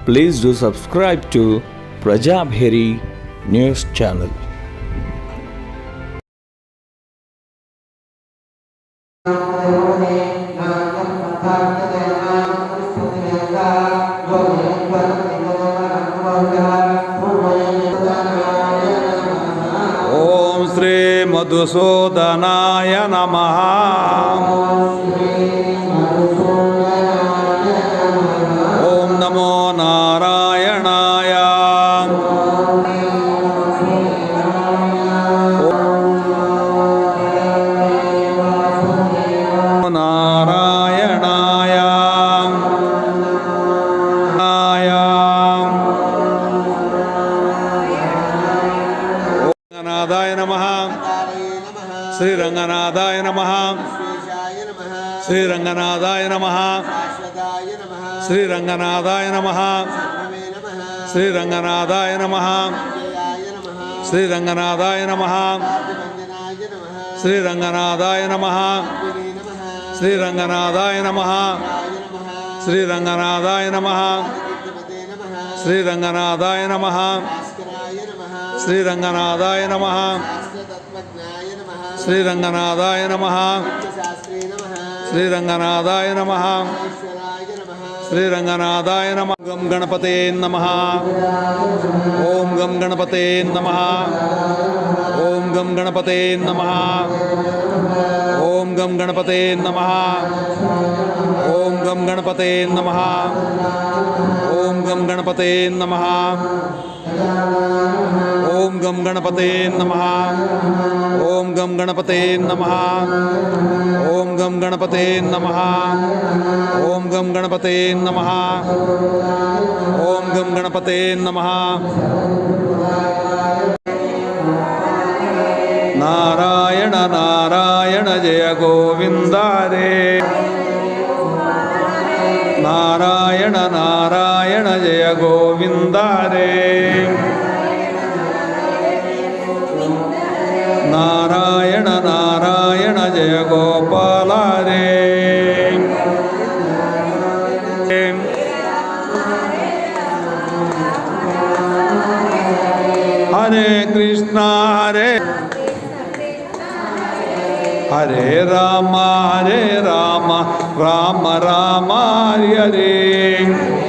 Please do subscribe to Prajabheri News Channel. ಓಂ ಶ್ರೀ ಮಧುಸೂದನಾಯ ನಮಃ. ಓಂ ನಮೋ ನಾರಾಯಣಾಯ. ನಾರಾಯಣಾಯ ರಂಗನಾಥಾಯ ನಮಃ. ಶ್ರೀರಂಗನಾಥಾಯ ನಮಃ. ಶ್ರೀರಂಗನಾಥಾಯ ನಮಃ. ಶ್ರೀರಂಗನಾಥಾಯ ನಮಃ. ಶ್ರೀರಂಗನಾಥಾಯ ನಮಃ. ಶ್ರೀರಂಗನಾಥಾಯ ನಮಃ. ಶ್ರೀರಂಗನಾಥಾಯ ನಮಃ. ಶ್ರೀರಂಗನಾಥಾಯ ನಮಃ. ಶ್ರೀರಂಗನಾಥಾಯ ನಮಃ. ಶ್ರೀರಂಗನಾಥಾಯ ನಮಃ. ಶ್ರೀರಂಗನಾಥಾಯ ನಮಃ. ಶ್ರೀರಂಗನಾಥಾಯ ನಮಃ. ಶ್ರೀರಂಗನಾಥಾಯ ನಮಃ. ಶ್ರೀರಂಗನಾಥಾಯ ನಮಃ. ಗಂ ಗಣಪತೆ ನಮಃ. ಓಂ ಗಂ ಗಣಪತೆ ನಮಃ. ಓಂ ಗಂ ಗಣಪತೆ ನಮಃ. ಓಂ ಗಂ ಗಣಪತೆ ನಮಃ. ಓಂ ಗಂ ಗಣಪತೆ ನಮಃ. ಓಂ ಗಂ ಗಣಪತೆ ನಮಃ. ಓಂ ಗಂ ಗಣಪತೆ ನಮಃ. ಓಂ ಗಂ ಗಣಪತೆ ನಮಃ. ಓಂ ಗಂ ಗಣಪತೆ ನಮಃ. ಓಂ ಗಂ ಗಣಪತೆ ನಮಃ. ಓಂ ಗಂ ಗಣಪತೆ ನಮಃ. ನಾರಾಯಣ ನಾರಾಯಣ ಜಯ ಗೋವಿಂದ ರೇ. ನಾರಾಯಣ ನಾರಾಯಣ ಜಯ ಗೋವಿಂದ ರೇ. ನಾರಾಯಣ ನಾರಾಯಣ ಜಯ ಗೋಪಾಲ ರೇ. ಹರೇ ಕೃಷ್ಣ ಹರೇ ಹರೇ ರಾಮ ರಾಮ ರಾಮ ಹರಿ ಹರೇ.